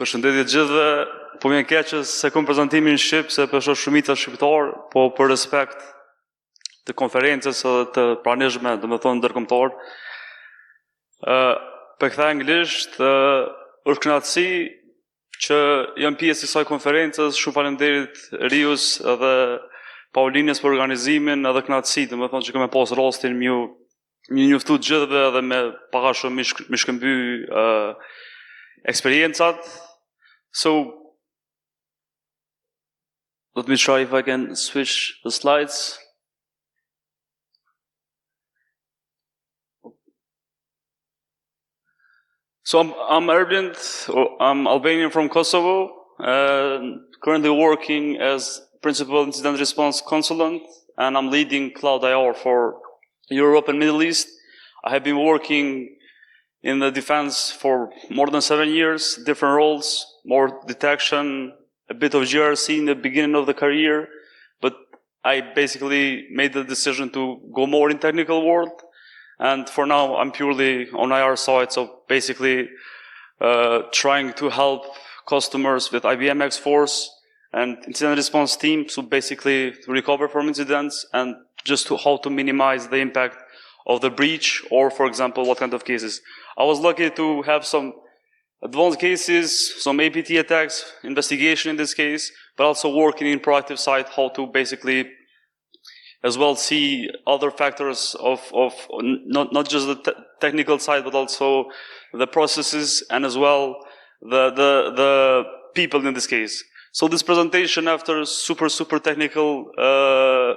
Përshëndetje gjithëve, po më keq që se kom prezantimin në shqip, se për shumica shqiptar, po për respekt të konferencës edhe të pranishme, domethënë ndërkombëtar. Për këthe anglisht, është kënaqësi që jam pjesë i kësaj konferencës. Shumë faleminderit Rius edhe Paulinës për organizimin, edhe kënaqësi, domethënë që kemë pas rastin më njoftu të gjithëve edhe me pak shumë më shkëmby experiencat. So, let me try if I can switch the slides. So I'm Erblind, I'm Albanian from Kosovo, currently working as Principal Incident Response Consultant, and I'm leading Cloud IR for Europe and Middle East. I have been working in the defense for more than 7 years, different roles, more detection, a bit of GRC in the beginning of the career, but I basically made the decision to go more in technical world. And for now, I'm purely on IR side, so basically trying to help customers with IBM X-Force and incident response team to basically to recover from incidents and just to how to minimize the impact of the breach or, for example, what kind of cases. I was lucky to have some advanced cases, some APT attacks, investigation in this case, but also working in proactive side, how to basically as well see other factors of not just the technical side, but also the processes and as well the people in this case. So this presentation, after super technical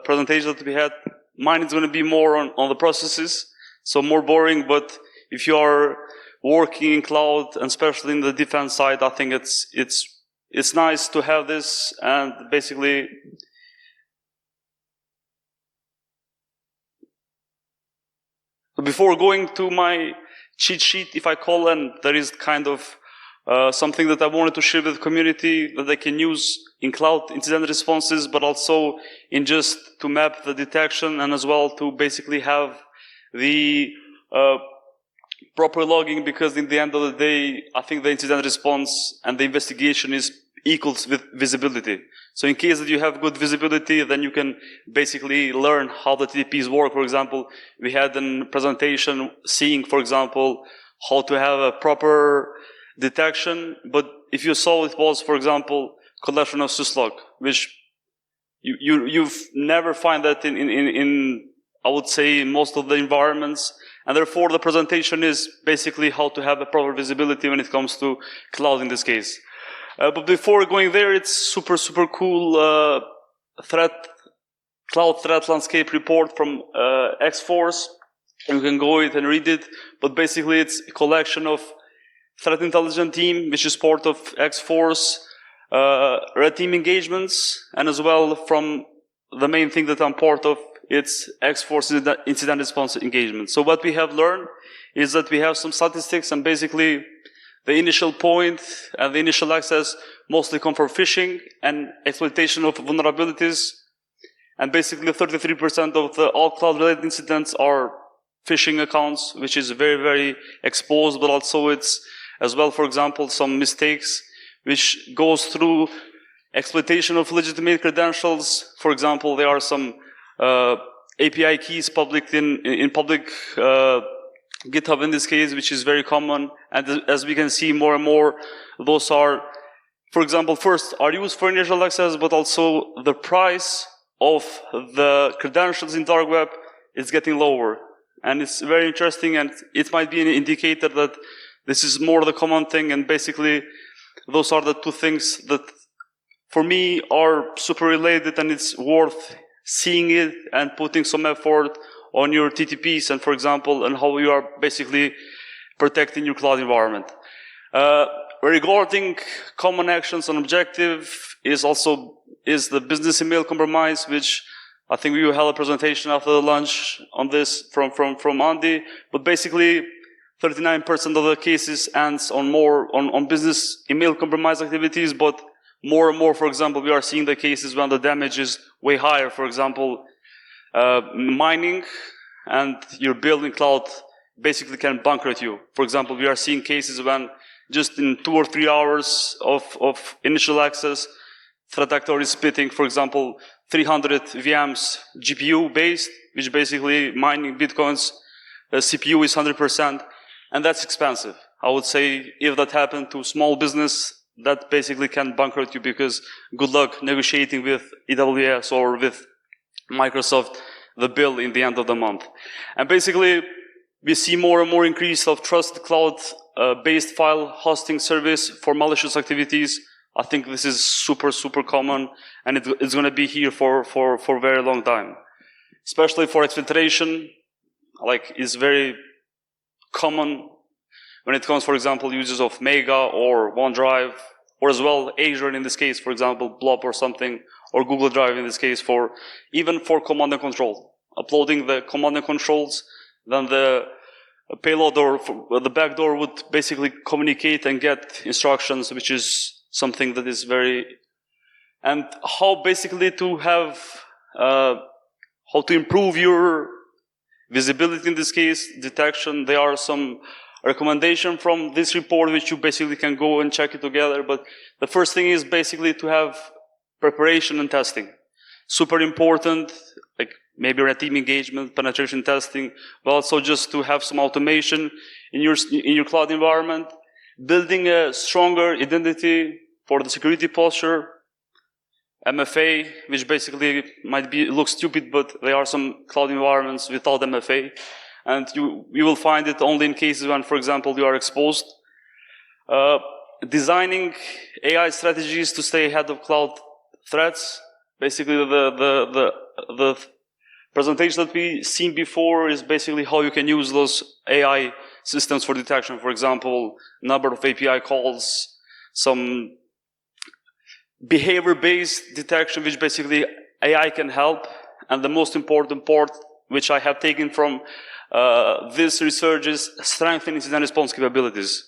presentation that we had, mine is going to be more on the processes, so more boring, but if you are working in cloud, and especially in the defense side, I think it's nice to have this. And basically, before going to my cheat sheet, if I call, and there is kind of something that I wanted to share with the community that they can use in cloud incident responses, but also in just to map the detection and as well to basically have the proper logging, because in the end of the day, I think the incident response and the investigation is equals with visibility. So in case that you have good visibility, then you can basically learn how the TTPs work. For example, we had a presentation seeing, for example, how to have a proper detection, but if you saw it was, for example, collection of syslog, which you've never find that in I would say most of the environments. And therefore, the presentation is basically how to have a proper visibility when it comes to cloud in this case. But before going there, it's super cool cloud threat landscape report from X-Force. You can go it and read it. But basically, it's a collection of threat intelligence team, which is part of X-Force, red team engagements, and as well from the main thing that I'm part of, it's X-Force incident response engagement. So what we have learned is that we have some statistics, and basically the initial point and the initial access mostly come from phishing and exploitation of vulnerabilities. And basically 33% of all cloud-related incidents are phishing accounts, which is very exposed, but also it's as well, for example, some mistakes which goes through exploitation of legitimate credentials. For example, there are some API keys public in public GitHub in this case, which is very common. And as we can see more and more, those are, for example, first are used for initial access, but also the price of the credentials in dark web is getting lower. And it's very interesting, and it might be an indicator that this is more the common thing. And basically, those are the two things that for me are super related, and it's worth seeing it and putting some effort on your TTPs and, for example, and how you are basically protecting your cloud environment. Regarding common actions and objective is the business email compromise, which I think we will have a presentation after the lunch on this from Andy. But basically, 39% of the cases ends on business email compromise activities, but more and more, for example, we are seeing the cases when the damage is way higher. For example, mining and your building cloud basically can bankrupt you. For example, we are seeing cases when just in 2 or 3 hours of initial access, threat actor is spitting, for example, 300 VMs GPU based, which basically mining Bitcoins, CPU is 100%, and that's expensive. I would say if that happened to small business, that basically can bankrupt you, because good luck negotiating with AWS or with Microsoft the bill in the end of the month. And basically, we see more and more increase of trusted cloud-based file hosting service for malicious activities. I think this is super, super common, and it's going to be here for a very long time. Especially for exfiltration, like, is very common when it comes, for example, uses of Mega or OneDrive, or as well Azure in this case, for example, Blob or something, or Google Drive in this case, even for command and control. Uploading the command and controls, then the payload or the backdoor would basically communicate and get instructions, which is something that is very... And how basically to have, how to improve your visibility in this case, detection. There are some recommendations from this report which you basically can go and check it together. But the first thing is basically to have preparation and testing. Super important, like maybe red team engagement, penetration testing, but also just to have some automation in your cloud environment, building a stronger identity for the security posture, MFA, which basically might look stupid, but there are some cloud environments without MFA, and you will find it only in cases when, for example, you are exposed. Designing AI strategies to stay ahead of cloud threats. Basically, the presentation that we seen before is basically how you can use those AI systems for detection. For example, number of API calls, some behavior-based detection, which basically AI can help. And the most important part, which I have taken from this research, is strengthening incident response capabilities.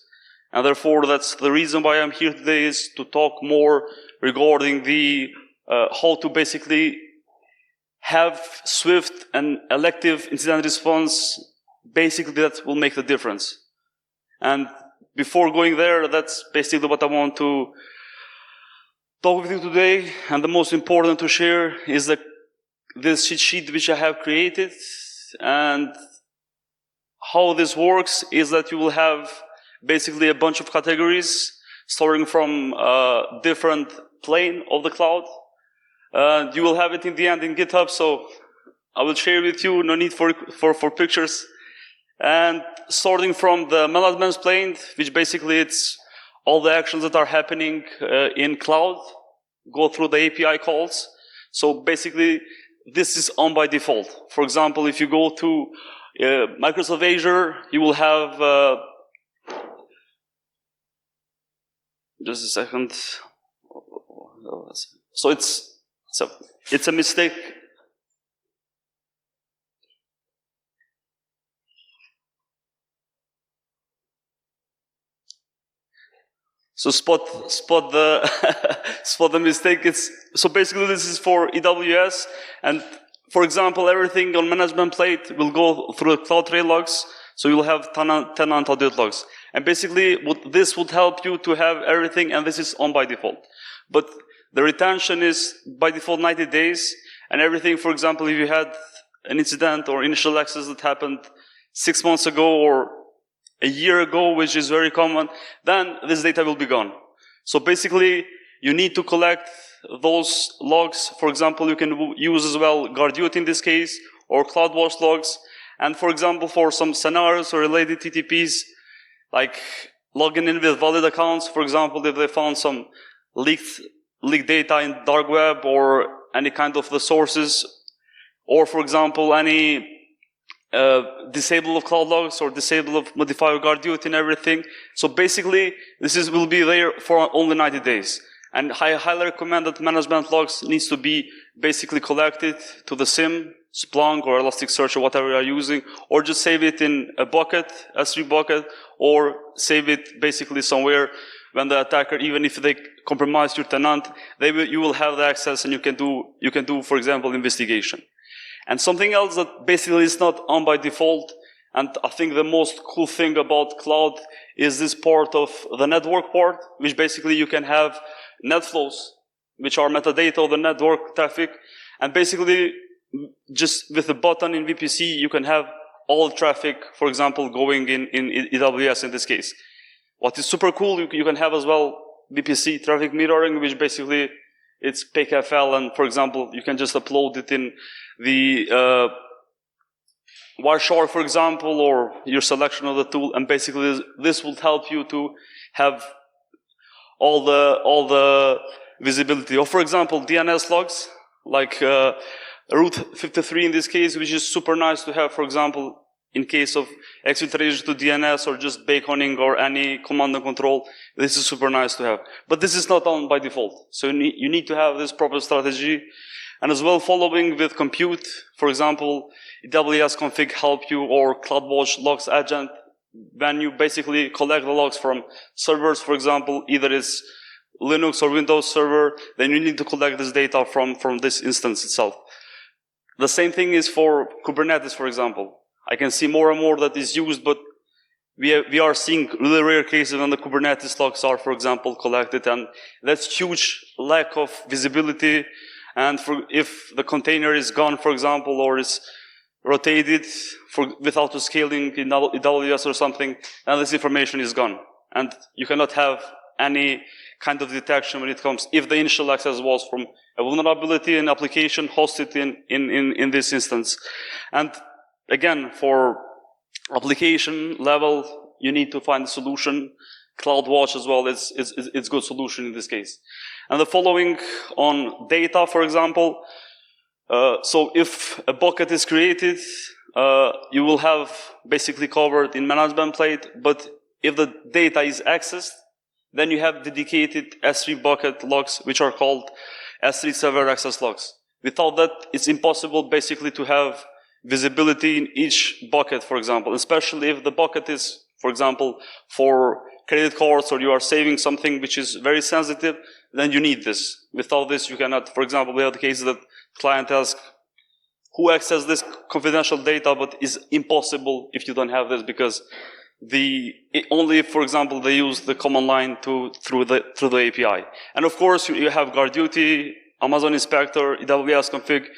And therefore, that's the reason why I'm here today, is to talk more regarding the how to basically have swift and elective incident response. Basically, that will make the difference. And before going there, that's basically what I want to talk with you today. And the most important to share is this cheat sheet which I have created. And how this works is that you will have basically a bunch of categories starting from different plane of the cloud. You will have it in the end in GitHub, so I will share with you, no need for pictures. And starting from the management plane, which basically it's all the actions that are happening in cloud, go through the API calls. So basically, this is on by default. For example, if you go to Microsoft Azure, you will have, just a second. So it's a mistake. So spot the spot the mistake. So basically this is for AWS, and for example, everything on management plate will go through CloudTrail logs. So you'll have tenant audit logs, and basically this would help you to have everything, and this is on by default. But the retention is by default 90 days, and everything. For example, if you had an incident or initial access that happened 6 months ago or a year ago, which is very common, then this data will be gone. So basically, you need to collect those logs. For example, you can use as well Guardiot in this case, or CloudWatch logs. And for example, for some scenarios or related TTPs, like logging in with valid accounts, for example, if they found some leaked data in dark web or any kind of the sources, or for example, any disable of cloud logs or disable of modifier Guardiot and everything. So basically, will be there for only 90 days. And I highly recommend that management logs needs to be basically collected to the SIEM, Splunk or Elasticsearch or whatever you are using, or just save it in a bucket, S3 bucket, or save it basically somewhere when the attacker, even if they compromise your tenant, you will have the access and you can do, for example, investigation. And something else that basically is not on by default, And I think the most cool thing about cloud is this part of the network part, which basically you can have net flows, which are metadata of the network traffic. And basically, just with a button in VPC, you can have all traffic, for example, going in AWS in this case. What is super cool, you can have as well VPC traffic mirroring, which basically it's PKFL, and for example, you can just upload it in the Wireshark, for example, or your selection of the tool, and basically this will help you to have all the visibility. Or for example, DNS logs, like Route 53 in this case, which is super nice to have, for example, in case of exfiltration to DNS or just beaconing or any command and control. This is super nice to have. But this is not on by default. So you need to have this proper strategy. And as well, following with compute, for example, AWS config help you, or CloudWatch logs agent, when you basically collect the logs from servers, for example, either it's Linux or Windows server, then you need to collect this data from this instance itself. The same thing is for Kubernetes, for example. I can see more and more that is used, but we are seeing really rare cases when the Kubernetes logs are, for example, collected, and that's huge lack of visibility. And if the container is gone, for example, or is rotated without scaling in AWS or something, then this information is gone. And you cannot have any kind of detection when it comes, if the initial access was from a vulnerability in application hosted in this instance. And again, for application level, you need to find a solution. CloudWatch as well is good solution in this case. And the following on data, for example, so if a bucket is created, you will have basically covered in management plate, but if the data is accessed, then you have dedicated S3 bucket logs, which are called S3 server access logs. Without that, it's impossible basically to have visibility in each bucket, for example, especially if the bucket is, for example, for credit cards, or you are saving something which is very sensitive, then you need this. Without this, you cannot. For example, we have the cases that client asks, who access this confidential data, but it's impossible if you don't have this, because only if, for example, they use the command line through the API. And of course, you have guard duty, Amazon inspector, AWS config,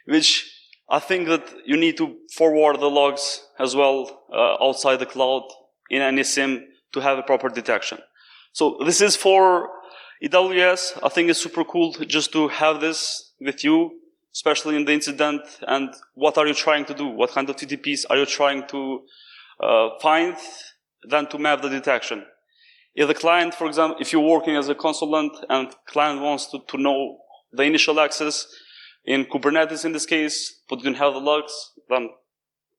which I think that you need to forward the logs as well outside the cloud in any SIEM to have a proper detection. So this is for AWS. I think it's super cool just to have this with you, especially in the incident. And what are you trying to do? What kind of TTPs are you trying to find, then to map the detection? If the client, for example, if you're working as a consultant and client wants to know the initial access in Kubernetes in this case, but you don't have the logs, then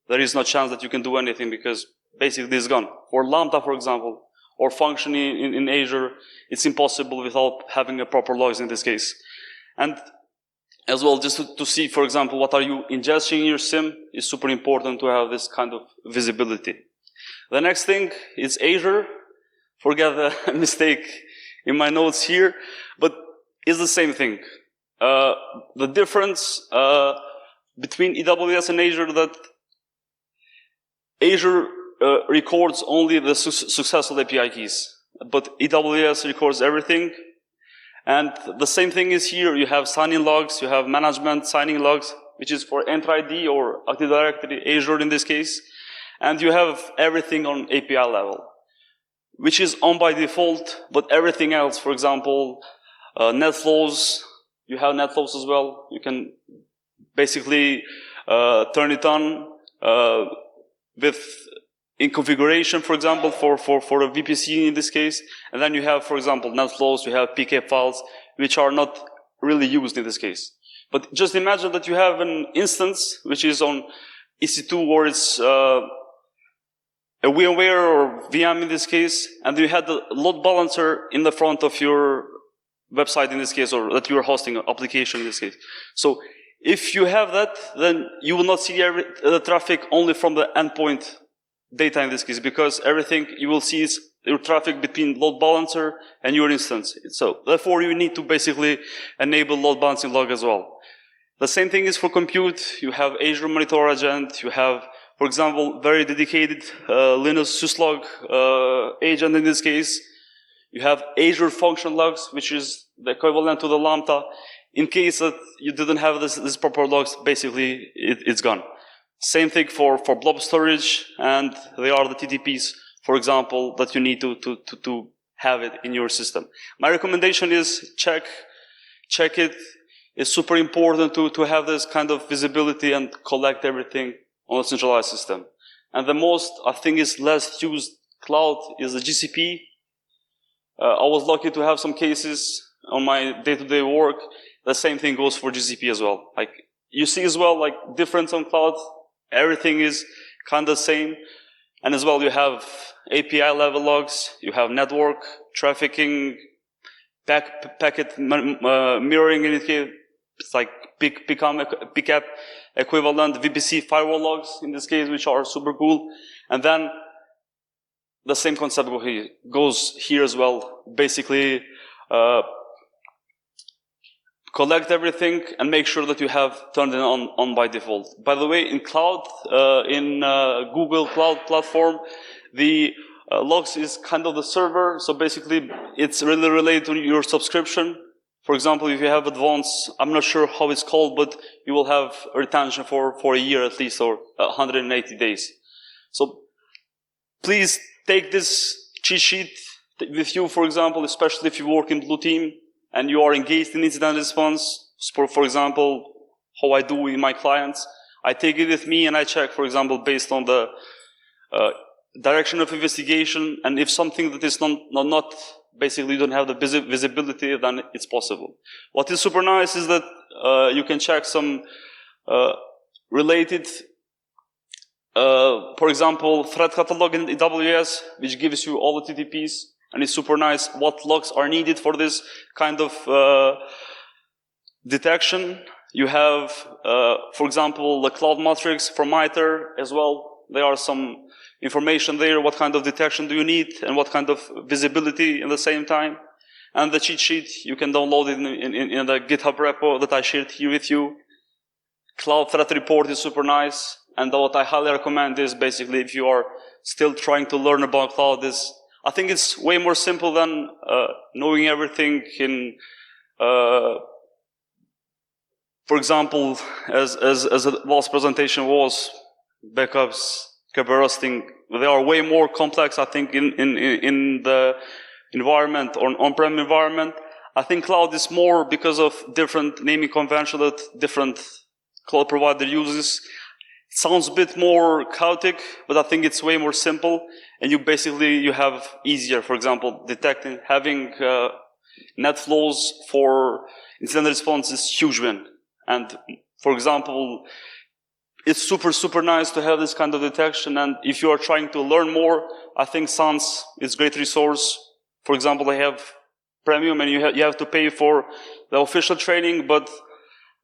there is no chance that you can do anything, because basically it's gone. For Lambda, for example, or functioning in Azure, it's impossible without having a proper logs in this case. And as well, just to see, for example, what are you ingesting in your SIEM is super important to have this kind of visibility. The next thing is Azure. Forget the mistake in my notes here, but it's the same thing. The difference between AWS and Azure, that Azure records only the successful API keys, but AWS records everything. And the same thing is here. You have signing logs, you have management signing logs, which is for Entra ID or Active Directory, Azure in this case. And you have everything on API level, which is on by default, but everything else, for example, net flows, you have net flows as well. You can basically turn it on in configuration, for example, for a VPC in this case. And then you have, for example, net flows, you have PK files, which are not really used in this case. But just imagine that you have an instance which is on EC2, or it's a VMware or VM in this case, and you had the load balancer in the front of your website in this case, or that you are hosting an application in this case. So if you have that, then you will not see the traffic only from the endpoint data in this case, because everything you will see is your traffic between load balancer and your instance. So therefore, you need to basically enable load balancing log as well. The same thing is for compute. You have Azure Monitor Agent, you have For example, very dedicated Linux syslog agent in this case. You have Azure function logs, which is the equivalent to the Lambda. In case that you didn't have this proper logs, basically it's gone. Same thing for blob storage, and they are the TTPs, for example, that you need to have it in your system. My recommendation is check it. It's super important to have this kind of visibility and collect everything on a centralized system. And the most, I think, is less used cloud is the GCP. I was lucky to have some cases on my day-to-day work. The same thing goes for GCP as well. Like, you see as well, like, difference on cloud. Everything is kind of the same. And as well, you have API level logs, you have network trafficking, packet mirroring in it. It's like PCAP equivalent, VPC firewall logs in this case, which are super cool. And then the same concept goes here as well. Basically, collect everything and make sure that you have turned it on by default. By the way, in cloud, in Google Cloud Platform, the logs is kind of the server. So basically, it's really related to your subscription. For example, if you have advanced, I'm not sure how it's called, but you will have retention for a year at least, or 180 days. So please take this cheat sheet with you, for example, especially if you work in Blue Team and you are engaged in incident response. For example, how I do in my clients. I take it with me and I check, for example, based on the direction of investigation, and if something that is not basically you don't have the visibility, then it's possible. What is super nice is that you can check some related, for example, threat catalog in AWS, which gives you all the TTPs, and it's super nice what logs are needed for this kind of detection. You have, for example, the cloud matrix from MITRE as well. There are some information there, what kind of detection do you need, and what kind of visibility in the same time. And the cheat sheet, you can download it in the GitHub repo that I shared here with you. Cloud Threat Report is super nice, and what I highly recommend is basically if you are still trying to learn about cloud, I think it's way more simple than knowing everything in, for example, as the last presentation was, backups, Kubernetes, they are way more complex, I think, in the environment or on-prem environment. I think cloud is more because of different naming convention that different cloud provider uses. It sounds a bit more chaotic, but I think it's way more simple. And you have easier, for example, detecting, having net flows for incident response is huge win. And for example, it's super, super nice to have this kind of detection. And if you are trying to learn more, I think SANS is a great resource. For example, they have premium and you have to pay for the official training, but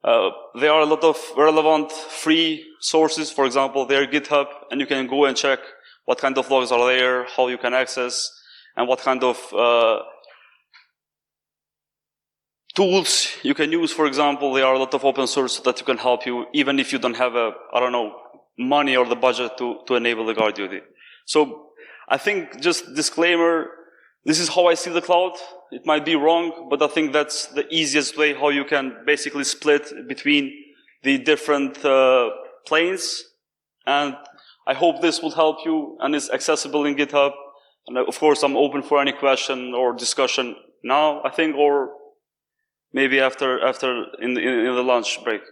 there are a lot of relevant free sources. For example, their GitHub, and you can go and check what kind of logs are there, how you can access, and what kind of tools you can use. For example, there are a lot of open source that you can help you, even if you don't have money or the budget to enable the guard duty. So I think just disclaimer, this is how I see the cloud. It might be wrong, but I think that's the easiest way how you can basically split between the different planes. And I hope this will help you and is accessible in GitHub. And of course, I'm open for any question or discussion now, I think, or maybe after in the lunch break.